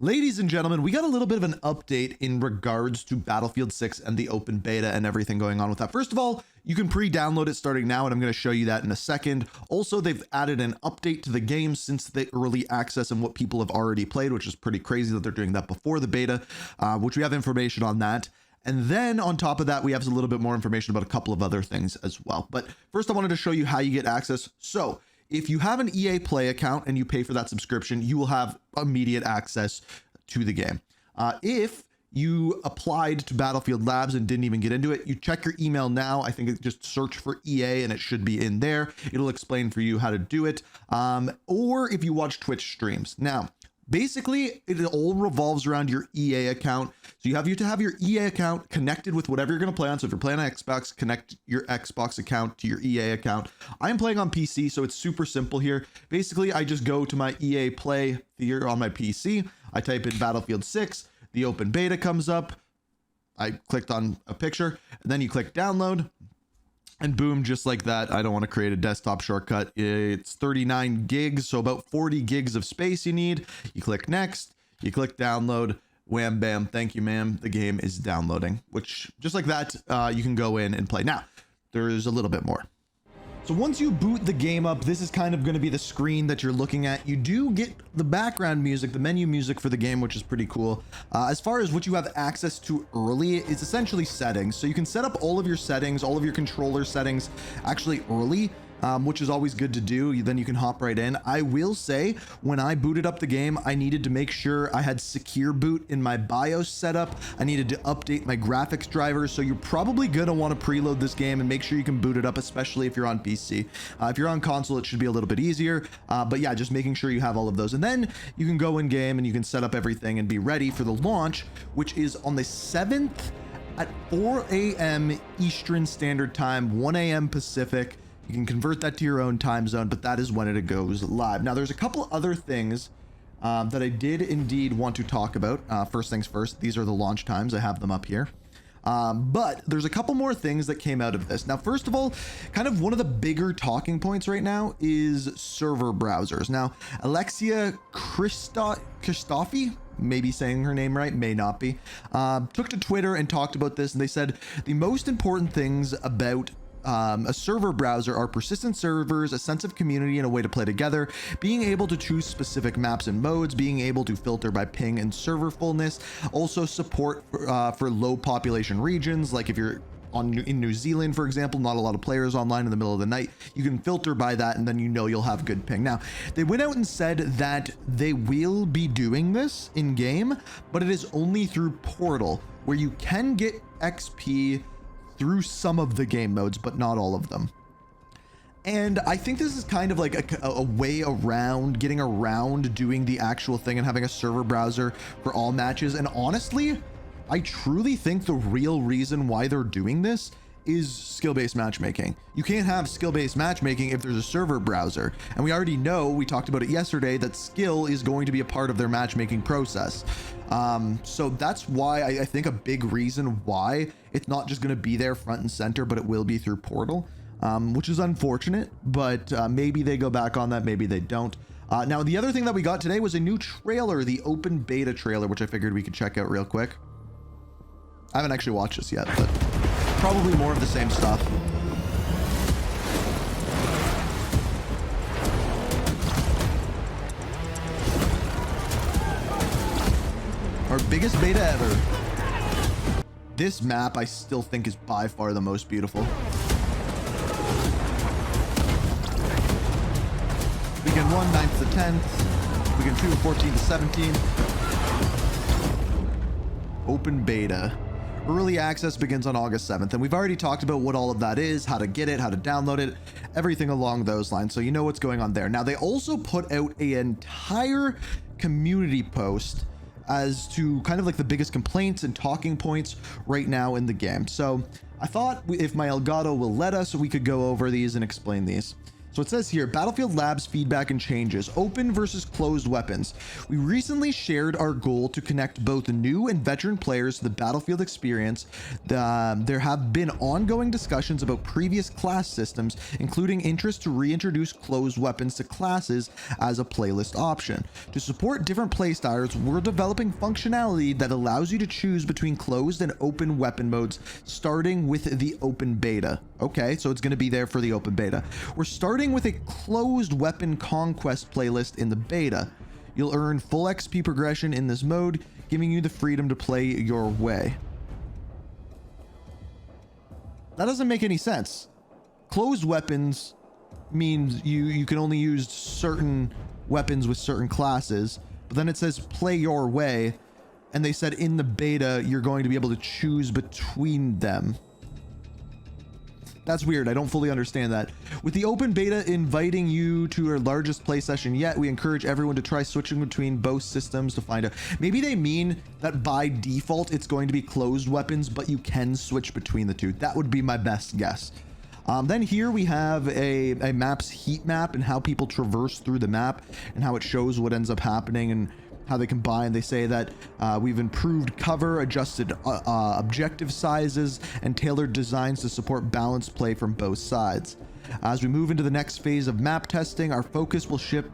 Ladies and gentlemen, we got a little bit of an update in regards to Battlefield 6 and the open beta and everything going on with that. First of all, you can pre-download it starting now, and I'm going to show you that in a second. Also, they've added an update to the game since the early access and what people have already played, which is pretty crazy that they're doing that before the beta, which we have information on that. And then on top of that, we have a little bit more information about a couple of other things as well. But first, I wanted to show you how you get access. So if you have an EA Play account and you pay for that subscription, you will have immediate access to the game. If you applied to Battlefield Labs and didn't even get into it, you check your email now. I think it just search for EA and it should be in there. It'll explain for you how to do it. Or if you watch Twitch streams. Now, basically, it all revolves around your EA account. So you have to have your EA account connected with whatever you're going to play on. So if you're playing on Xbox, connect your Xbox account to your EA account. I'm playing on PC, so it's super simple here. Basically, I just go to my EA Play here on my PC. I type in Battlefield 6. The open beta comes up. I clicked on a picture, and then you click download. And boom, just like that. I don't want to create a desktop shortcut. It's 39 gigs, so about 40 gigs of space you need. You click next, you click download, wham, bam, thank you, ma'am. The game is downloading, which just like that, you can go in and play. Now, there's a little bit more. So once you boot the game up, this is kind of going to be the screen that you're looking at. You do get the background music, the menu music for the game, which is pretty cool. As far as what you have access to early, it's essentially settings. So you can set up all of your settings, all of your controller settings actually early, which is always good to do. Then you can hop right in. I will say, when I booted up the game, I needed to make sure I had secure boot in my BIOS setup. I needed to update my graphics drivers. So you're probably gonna want to preload this game and make sure you can boot it up, especially if you're on PC. If you're on console, it should be a little bit easier. But yeah, just making sure you have all of those. And then you can go in game and you can set up everything and be ready for the launch, which is on the 7th at 4 a.m. Eastern Standard Time, 1 a.m. Pacific. You can convert that to your own time zone, but that is when it goes live. Now, there's a couple other things that I did indeed want to talk about. First things first, these are the launch times. I have them up here. But there's a couple more things that came out of this. Now, first of all, kind of one of the bigger talking points right now is server browsers. Now, Alexia Christofi, maybe saying her name right, may not be, took to Twitter and talked about this, and they said the most important things about a server browser are persistent servers, a sense of community, and a way to play together, being able to choose specific maps and modes, being able to filter by ping and server fullness, also support for low population regions, like if you're in New Zealand, for example, not a lot of players online in the middle of the night, you can filter by that, and then you know you'll have good ping. Now, they went out and said that they will be doing this in game, but it is only through Portal, where you can get XP through some of the game modes, but not all of them. And I think this is kind of like a way around, getting around doing the actual thing and having a server browser for all matches. And honestly, I truly think the real reason why they're doing this is skill-based matchmaking. You can't have skill-based matchmaking if there's a server browser. And we already know, we talked about it yesterday, that skill is going to be a part of their matchmaking process. So that's why I think a big reason why it's not just going to be there front and center, but it will be through Portal, which is unfortunate, but maybe they go back on that, maybe they don't. Now, the other thing that we got today was a new trailer, the open beta trailer, which I figured we could check out real quick. I haven't actually watched this yet, but probably more of the same stuff. Our biggest beta ever. This map I still think is by far the most beautiful. Weekend 1, 9th to 10th. Weekend 2, 14 to 17. Open beta. Early access begins on August 7th, and we've already talked about what all of that is, how to get it, how to download it, everything along those lines, so you know what's going on there. Now, they also put out an entire community post as to kind of like the biggest complaints and talking points right now in the game. So I thought if my Elgato will let us, we could go over these and explain these. So it says here, Battlefield Labs feedback and changes, open versus closed weapons. We recently shared our goal to connect both new and veteran players to the Battlefield experience. There have been ongoing discussions about previous class systems, including interest to reintroduce closed weapons to classes as a playlist option. To support different playstyles, we're developing functionality that allows you to choose between closed and open weapon modes, starting with the open beta. Okay, so it's going to be there for the open beta. We're starting with a closed weapon conquest playlist in the beta. You'll earn full XP progression in this mode, giving you the freedom to play your way. That doesn't make any sense. Closed weapons means you can only use certain weapons with certain classes, but then it says play your way, and they said in the beta you're going to be able to choose between them. That's weird. I don't fully understand that. With the open beta inviting you to our largest play session yet, we encourage everyone to try switching between both systems to find out. Maybe they mean that by default it's going to be closed weapons, but you can switch between the two. That would be my best guess. Then here we have a map's heat map and how people traverse through the map and how it shows what ends up happening and how they combine. They say that we've improved cover, adjusted objective sizes, and tailored designs to support balanced play from both sides. As we move into the next phase of map testing, our focus will shift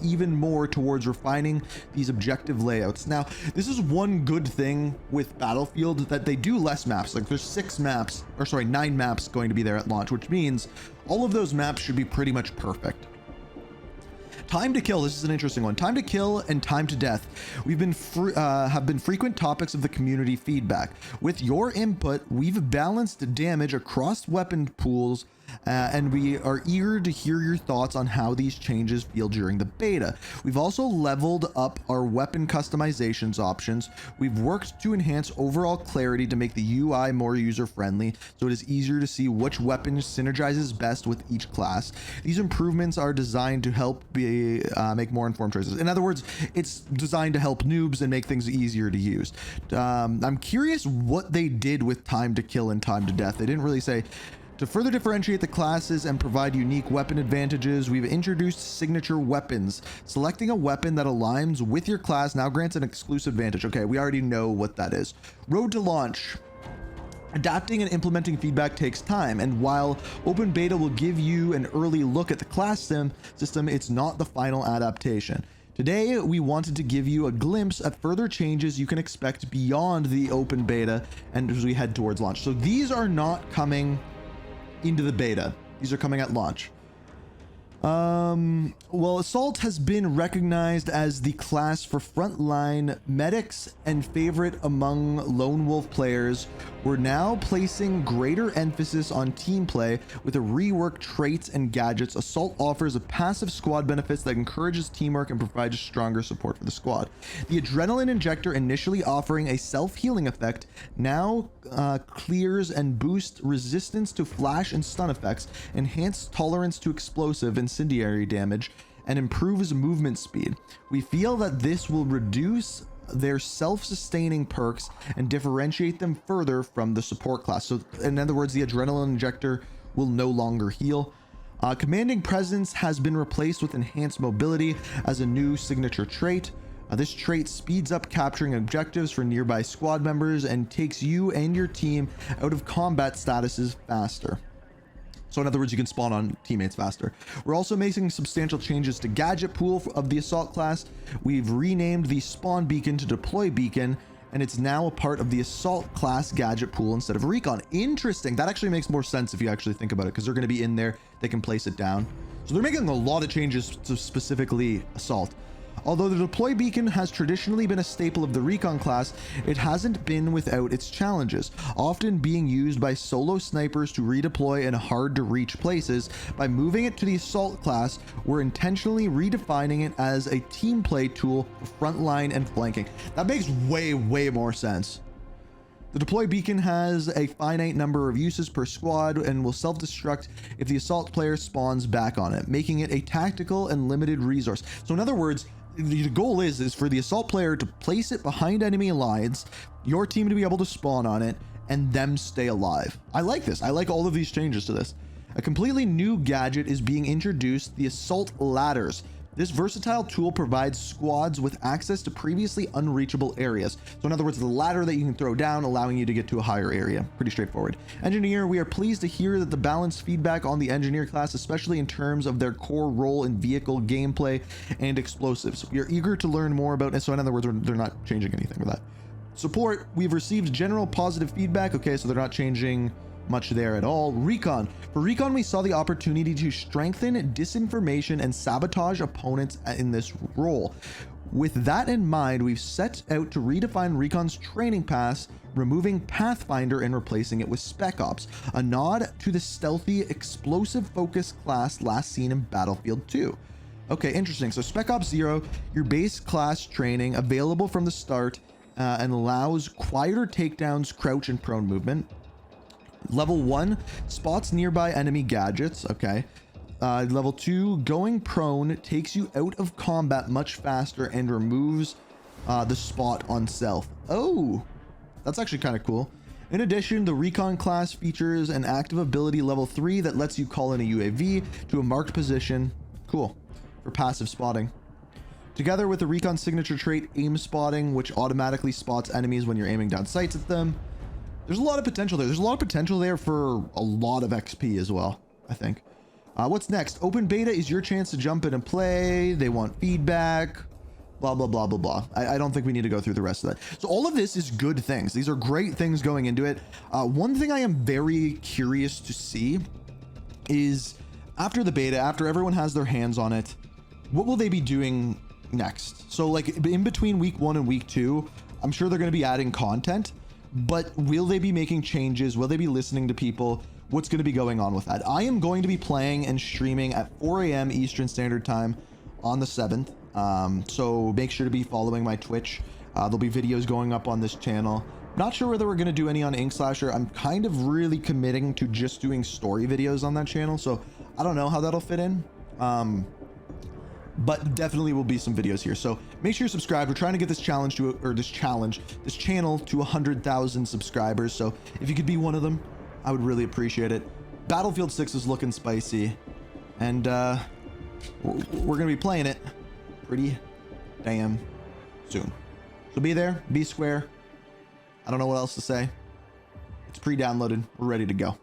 even more towards refining these objective layouts. Now, this is one good thing with Battlefield, that they do less maps. Like there's 9 maps going to be there at launch, which means all of those maps should be pretty much perfect. Time to kill. This is an interesting one. Time to kill and time to death. We've been have been frequent topics of the community feedback. With your input, we've balanced damage across weapon pools, and we are eager to hear your thoughts on how these changes feel during the beta. We've also leveled up our weapon customizations options. We've worked to enhance overall clarity to make the UI more user-friendly, so it is easier to see which weapon synergizes best with each class. These improvements are designed to help make more informed choices. In other words, it's designed to help noobs and make things easier to use. I'm curious what they did with time to kill and time to death. They didn't really say. To further differentiate the classes and provide unique weapon advantages, we've introduced signature weapons. Selecting a weapon that aligns with your class now grants an exclusive advantage. Okay, we already know what that is. Road to launch. Adapting and implementing feedback takes time, and while open beta will give you an early look at the class system, it's not the final adaptation. Today, we wanted to give you a glimpse at further changes you can expect beyond the open beta and as we head towards launch. So these are not coming into the beta. These are coming at launch. Well, Assault has been recognized as the class for frontline medics and favorite among lone wolf players. We're now placing greater emphasis on team play with a reworked traits and gadgets. Assault offers a passive squad benefits that encourages teamwork and provides stronger support for the squad. The adrenaline injector, initially offering a self-healing effect, now clears and boosts resistance to flash and stun effects, enhanced tolerance to explosive incendiary damage, and improves movement speed. We feel that this will reduce their self-sustaining perks and differentiate them further from the support class. So in other words, the adrenaline injector will no longer heal. Commanding presence has been replaced with enhanced mobility as a new signature trait. This trait speeds up capturing objectives for nearby squad members and takes you and your team out of combat statuses faster. So in other words, you can spawn on teammates faster. We're also making substantial changes to gadget pool of the Assault class. We've renamed the spawn beacon to deploy beacon, and it's now a part of the Assault class gadget pool instead of recon. Interesting. That actually makes more sense if you actually think about it, because they're going to be in there. They can place it down. So they're making a lot of changes to specifically Assault. Although the deploy beacon has traditionally been a staple of the recon class, it hasn't been without its challenges, often being used by solo snipers to redeploy in hard to reach places. By moving it to the Assault class, we're intentionally redefining it as a team play tool for frontline and flanking. That makes way more sense. The deploy beacon has a finite number of uses per squad and will self-destruct if the Assault player spawns back on it, making it a tactical and limited resource. So in other words, the goal is for the Assault player to place it behind enemy lines, your team to be able to spawn on it, and them stay alive. I like this. I like all of these changes to this. A completely new gadget is being introduced, the assault ladders. This versatile tool provides squads with access to previously unreachable areas. So in other words, the ladder that you can throw down, allowing you to get to a higher area. Pretty straightforward. Engineer, we are pleased to hear that the balanced feedback on the engineer class, especially in terms of their core role in vehicle gameplay and explosives. We are eager to learn more about it. So in other words, they're not changing anything with that. Support, we've received general positive feedback. Okay, so they're not changing much there at all. Recon. For recon, we saw the opportunity to strengthen disinformation and sabotage opponents in this role. With that in mind, we've set out to redefine recon's training paths, removing Pathfinder and replacing it with Spec Ops, a nod to the stealthy, explosive focus class last seen in Battlefield 2. Okay, interesting. So Spec Ops 0, your base class training, available from the start, and allows quieter takedowns, crouch, and prone movement. Level 1, spots nearby enemy gadgets. Okay. Level 2, going prone takes you out of combat much faster and removes the spot on self. Oh, that's actually kind of cool. In addition, the recon class features an active ability level 3 that lets you call in a UAV to a marked position. Cool. For passive spotting. Together with the recon signature trait aim spotting, which automatically spots enemies when you're aiming down sights at them. There's a lot of potential there. There's a lot of potential there for a lot of XP as well, I think. What's next? Open beta is your chance to jump in and play. They want feedback. Blah, blah, blah, blah, blah. I don't think we need to go through the rest of that. So all of this is good things. These are great things going into it. One thing I am very curious to see is after the beta, after everyone has their hands on it, what will they be doing next? So like in between week 1 and week 2, I'm sure they're going to be adding content. But will they be making changes? Will they be listening to people? What's going to be going on with that? I am going to be playing and streaming at 4 a.m. Eastern Standard Time on the 7th. So make sure to be following my Twitch. There'll be videos going up on this channel. Not sure whether we're going to do any on Ink Slasher. I'm kind of really committing to just doing story videos on that channel. So I don't know how that'll fit in. But definitely will be some videos here. So make sure you're subscribed. We're trying to get this challenge to, or this channel to 100,000 subscribers. So if you could be one of them, I would really appreciate it. Battlefield 6 is looking spicy, and we're gonna be playing it pretty damn soon. So be there, be square. I don't know what else to say. It's pre-downloaded. We're ready to go.